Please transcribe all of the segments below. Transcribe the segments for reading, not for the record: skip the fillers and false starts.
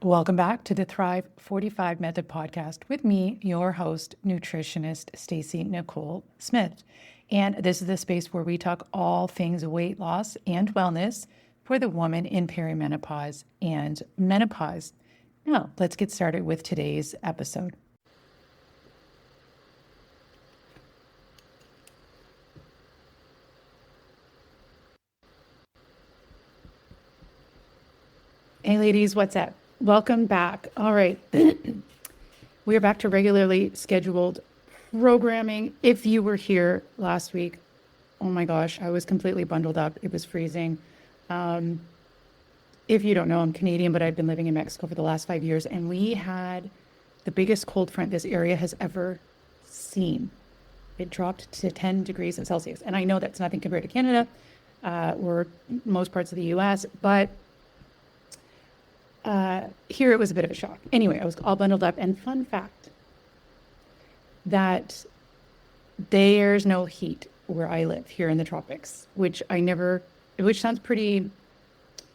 Welcome back to the Thrive 45 Method podcast with me, your host, nutritionist Stacey Nicole Smith. And this is the space where we talk all things weight loss and wellness for the woman in perimenopause and menopause. Now, let's get started with today's episode. Hey ladies, what's up? Welcome back. All right. We are back to regularly scheduled programming. If you were here last week, oh my gosh, I was completely bundled up. It was freezing. If you don't know, I'm Canadian, but I've been living in Mexico for the last 5 years, and we had the biggest cold front this area has ever seen. It dropped to 10 degrees Celsius. And I know that's nothing compared to Canada or most parts of the US, but here it was a bit of a shock. Anyway, I was all bundled up. And fun fact, that there's no heat where I live here in the tropics, which sounds pretty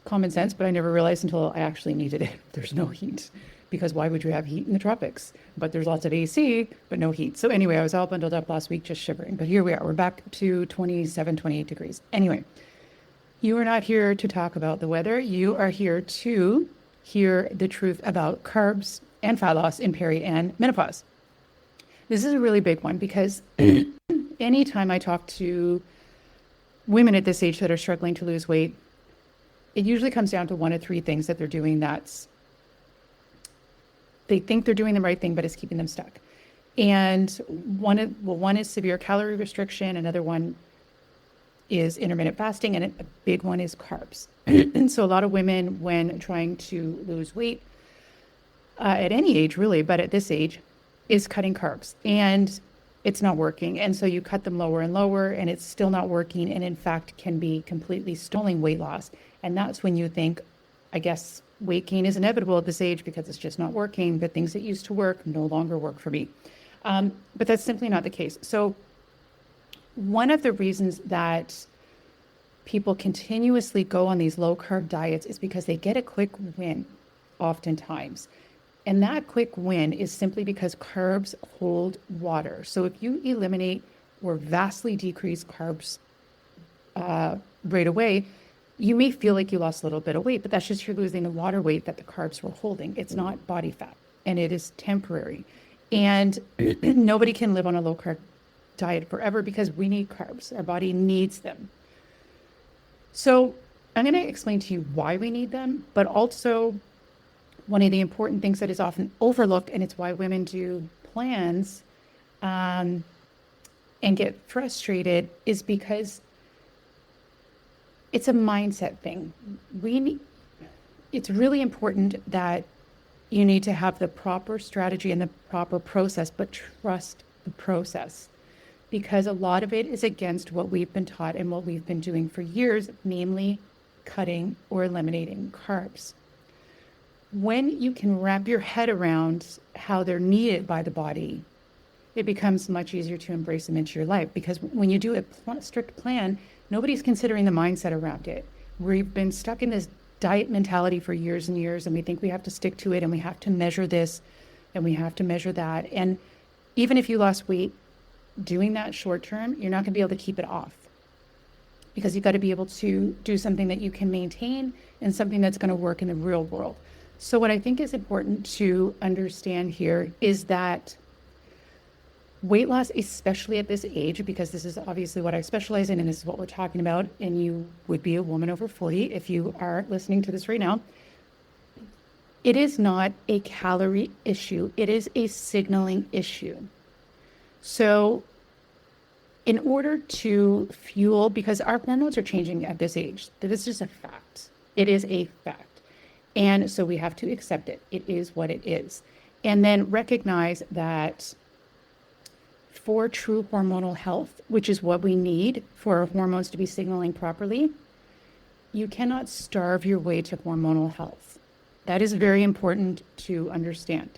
common sense, but I never realized until I actually needed it. There's no heat, because why would you have heat in the tropics? But there's lots of AC, but no heat. So anyway, I was all bundled up last week, just shivering. But here we are. We're back to 27, 28 degrees. Anyway, you are not here to talk about the weather. You are here to hear the truth about carbs and fat loss in peri and menopause. This is a really big one because anytime I talk to women at this age that are struggling to lose weight, it usually comes down to one of three things that they're doing they think they're doing the right thing, but it's keeping them stuck. And one is severe calorie restriction, another one is intermittent fasting, and a big one is carbs. And so a lot of women, when trying to lose weight, at any age really, but at this age, is cutting carbs, and it's not working. And so you cut them lower and lower, and it's still not working, and in fact can be completely stalling weight loss. And that's when you think, I guess weight gain is inevitable at this age because it's just not working. The things that used to work no longer work for me. But that's simply not the case. So one of the reasons that people continuously go on these low carb diets is because they get a quick win oftentimes. And that quick win is simply because carbs hold water. So if you eliminate or vastly decrease carbs right away, you may feel like you lost a little bit of weight, but that's just you're losing the water weight that the carbs were holding. It's not body fat, and it is temporary. And nobody can live on a low carb diet forever because we need carbs. Our body needs them. So I'm going to explain to you why we need them, but also one of the important things that is often overlooked, and it's why women do plans and get frustrated, is because it's a mindset thing. It's really important that you need to have the proper strategy and the proper process, but trust the process, because a lot of it is against what we've been taught and what we've been doing for years, namely cutting or eliminating carbs. When you can wrap your head around how they're needed by the body, it becomes much easier to embrace them into your life, because when you do a strict plan, nobody's considering the mindset around it. We've been stuck in this diet mentality for years and years, and we think we have to stick to it, and we have to measure this, and we have to measure that. And even if you lost weight, doing that short term, you're not going to be able to keep it off, because you've got to be able to do something that you can maintain and something that's going to work in the real world. So what I think is important to understand here is that weight loss, especially at this age, because this is obviously what I specialize in and this is what we're talking about, and you would be a woman over 40 if you are listening to this right now, it is not a calorie issue. It is a signaling issue. So in order to fuel, because our hormones are changing at this age, that is just a fact. It is a fact. And so we have to accept it. It is what it is. And then recognize that for true hormonal health, which is what we need for our hormones to be signaling properly, you cannot starve your way to hormonal health. That is very important to understand.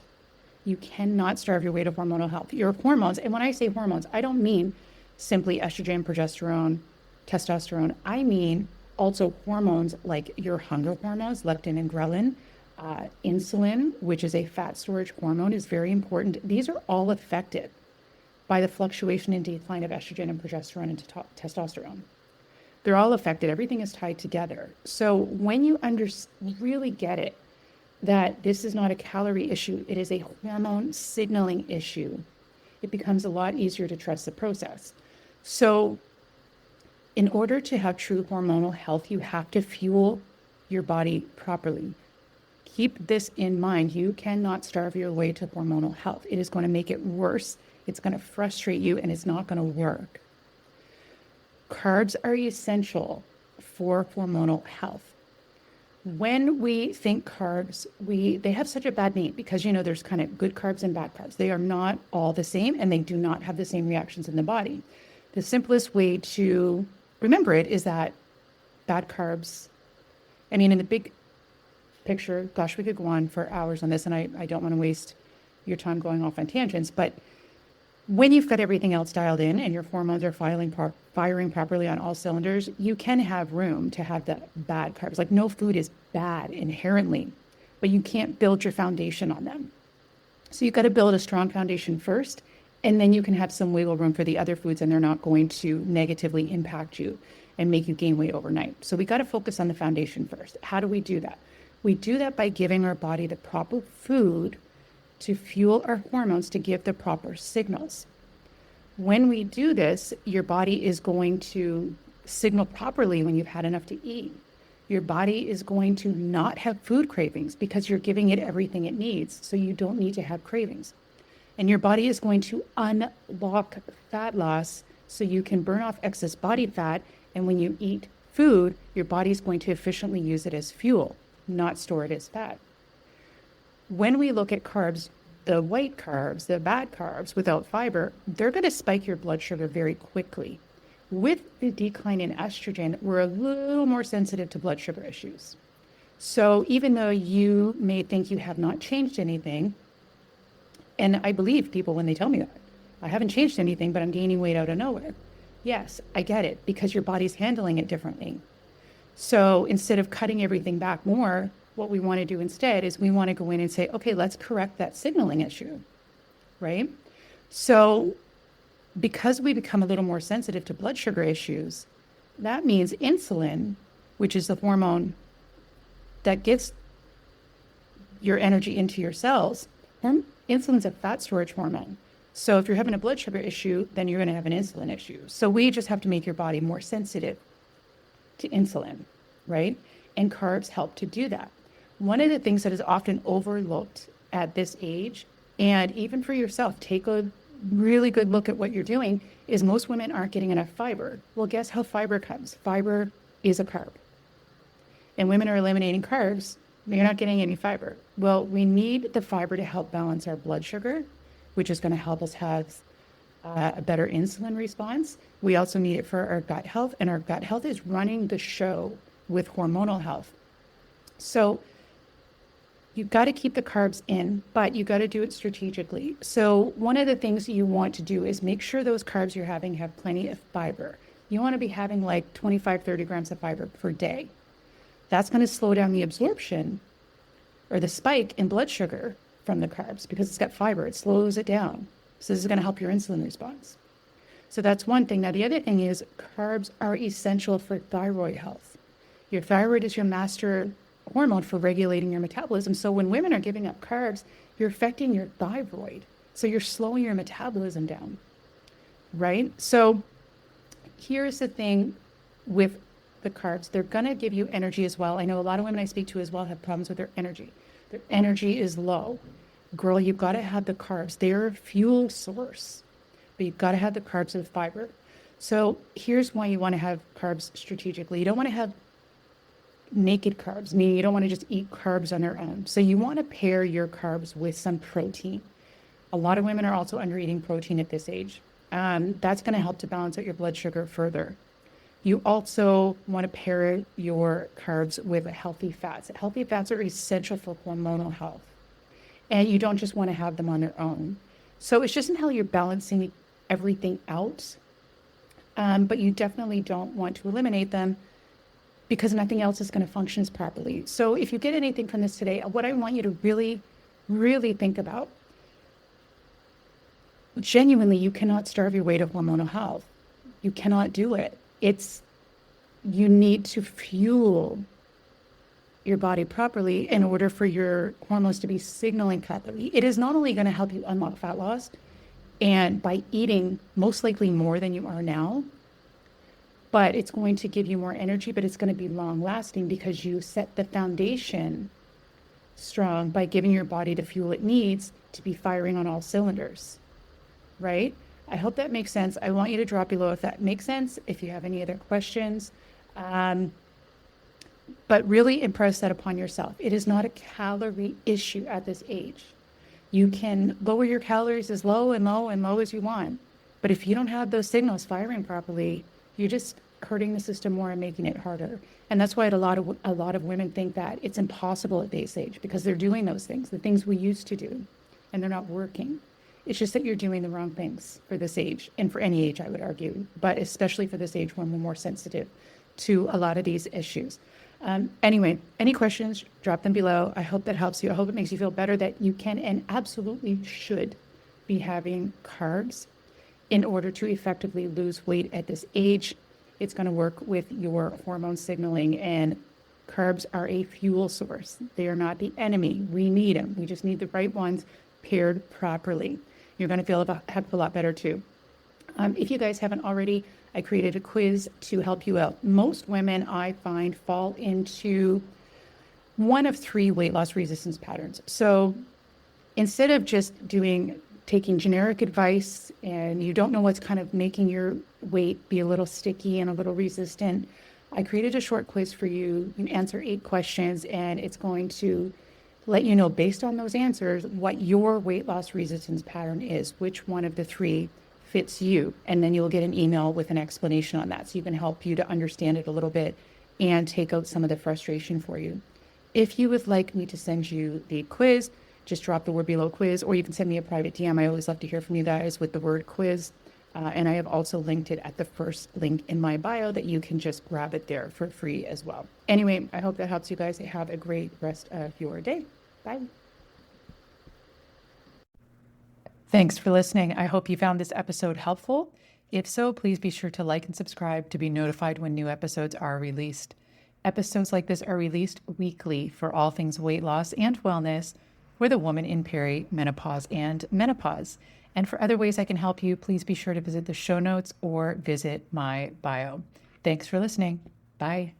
You cannot starve your way to hormonal health. Your hormones, and when I say hormones, I don't mean simply estrogen, progesterone, testosterone. I mean also hormones like your hunger hormones, leptin and ghrelin, Insulin, which is a fat storage hormone, is very important. These are all affected by the fluctuation and decline of estrogen and progesterone and testosterone. They're all affected. Everything is tied together. So when you really get it, that this is not a calorie issue, it is a hormone signaling issue, it becomes a lot easier to trust the process. So in order to have true hormonal health, you have to fuel your body properly. Keep this in mind. You cannot starve your way to hormonal health. It is going to make it worse. It's going to frustrate you, and it's not going to work. Carbs are essential for hormonal health. When we think carbs, they have such a bad name because, there's kind of good carbs and bad carbs. They are not all the same, and they do not have the same reactions in the body. The simplest way to remember it is that bad carbs, in the big picture, gosh, we could go on for hours on this, and I don't want to waste your time going off on tangents, but when you've got everything else dialed in and your hormones are firing properly on all cylinders, you can have room to have the bad carbs. Like, no food is bad inherently, but you can't build your foundation on them. So you've got to build a strong foundation first, and then you can have some wiggle room for the other foods, and they're not going to negatively impact you and make you gain weight overnight. So we got to focus on the foundation first. How do we do that? We do that by giving our body the proper food to fuel our hormones to give the proper signals. When we do this, your body is going to signal properly when you've had enough to eat. Your body is going to not have food cravings because you're giving it everything it needs, so you don't need to have cravings. And your body is going to unlock fat loss so you can burn off excess body fat, and when you eat food, your body is going to efficiently use it as fuel, not store it as fat. When we look at carbs, the white carbs, the bad carbs without fiber, they're going to spike your blood sugar very quickly. With the decline in estrogen, we're a little more sensitive to blood sugar issues. So even though you may think you have not changed anything, and I believe people when they tell me that, I haven't changed anything, but I'm gaining weight out of nowhere. Yes, I get it, because your body's handling it differently. So instead of cutting everything back more, what we want to do instead is we want to go in and say, okay, let's correct that signaling issue, right? So because we become a little more sensitive to blood sugar issues, that means insulin, which is the hormone that gives your energy into your cells, insulin's a fat storage hormone. So if you're having a blood sugar issue, then you're going to have an insulin issue. So we just have to make your body more sensitive to insulin, right? And carbs help to do that. One of the things that is often overlooked at this age, and even for yourself, take a really good look at what you're doing, is most women aren't getting enough fiber. Well, guess how fiber comes? Fiber is a carb. And women are eliminating carbs, they're not getting any fiber. Well, we need the fiber to help balance our blood sugar, which is going to help us have a better insulin response. We also need it for our gut health, and our gut health is running the show with hormonal health. So you've got to keep the carbs in, but you got to do it strategically. So one of the things you want to do is make sure those carbs you're having have plenty of fiber. You want to be having like 25, 30 grams of fiber per day. That's going to slow down the absorption or the spike in blood sugar from the carbs because it's got fiber. It slows it down. So this is going to help your insulin response. So that's one thing. Now, the other thing is carbs are essential for thyroid health. Your thyroid is your master hormone for regulating your metabolism. So when women are giving up carbs, you're affecting your thyroid. So you're slowing your metabolism down, right? So here's the thing with the carbs. They're going to give you energy as well. I know a lot of women I speak to as well have problems with their energy. Their energy is low. Girl, you've got to have the carbs. They're a fuel source, but you've got to have the carbs with fiber. So here's why you want to have carbs strategically. You don't want to have naked carbs, meaning you don't want to just eat carbs on their own. So you want to pair your carbs with some protein. A lot of women are also under eating protein at this age. That's going to help to balance out your blood sugar further. You also want to pair your carbs with healthy fats. Healthy fats are essential for hormonal health. And you don't just want to have them on their own. So it's just in how you're balancing everything out. But you definitely don't want to eliminate them. because nothing else is going to function properly. So if you get anything from this today, what I want you to really, really think about, genuinely, you cannot starve your way to hormonal health. You cannot do it. You need to fuel your body properly in order for your hormones to be signaling properly. It is not only going to help you unlock fat loss, and by eating most likely more than you are now, but it's going to give you more energy, but it's going to be long lasting because you set the foundation strong by giving your body the fuel it needs to be firing on all cylinders, right? I hope that makes sense. I want you to drop below if that makes sense, if you have any other questions. But really impress that upon yourself. It is not a calorie issue at this age. You can lower your calories as low and low and low as you want. But if you don't have those signals firing properly, you're just hurting the system more and making it harder. And that's why a lot of women think that it's impossible at this age, because they're doing those things, the things we used to do, and they're not working. It's just that you're doing the wrong things for this age, and for any age, I would argue, but especially for this age when we're more sensitive to a lot of these issues. Anyway, any questions, drop them below. I hope that helps you. I hope it makes you feel better that you can and absolutely should be having carbs in order to effectively lose weight at this age. It's going to work with your hormone signaling, and carbs are a fuel source. They are not the enemy. We need them. We just need the right ones paired properly. You're going to feel a heck of a lot better too. If you guys haven't already, I created a quiz to help you out. Most women, I find, fall into one of three weight loss resistance patterns. So instead of just taking generic advice and you don't know what's kind of making your weight be a little sticky and a little resistant, I created a short quiz for you. You answer 8 questions, and it's going to let you know, based on those answers, what your weight loss resistance pattern is, which one of the 3 fits you. And then you'll get an email with an explanation on that, so you can help you to understand it a little bit and take out some of the frustration for you. If you would like me to send you the quiz, just drop the word below quiz, or you can send me a private DM. I always love to hear from you guys with the word quiz. And I have also linked it at the first link in my bio that you can just grab it there for free as well. Anyway, I hope that helps you guys. Have a great rest of your day. Bye. Thanks for listening. I hope you found this episode helpful. If so, please be sure to like and subscribe to be notified when new episodes are released. Episodes like this are released weekly for all things weight loss and wellness for the woman in perimenopause and menopause. And for other ways I can help you, please be sure to visit the show notes or visit my bio. Thanks for listening. Bye.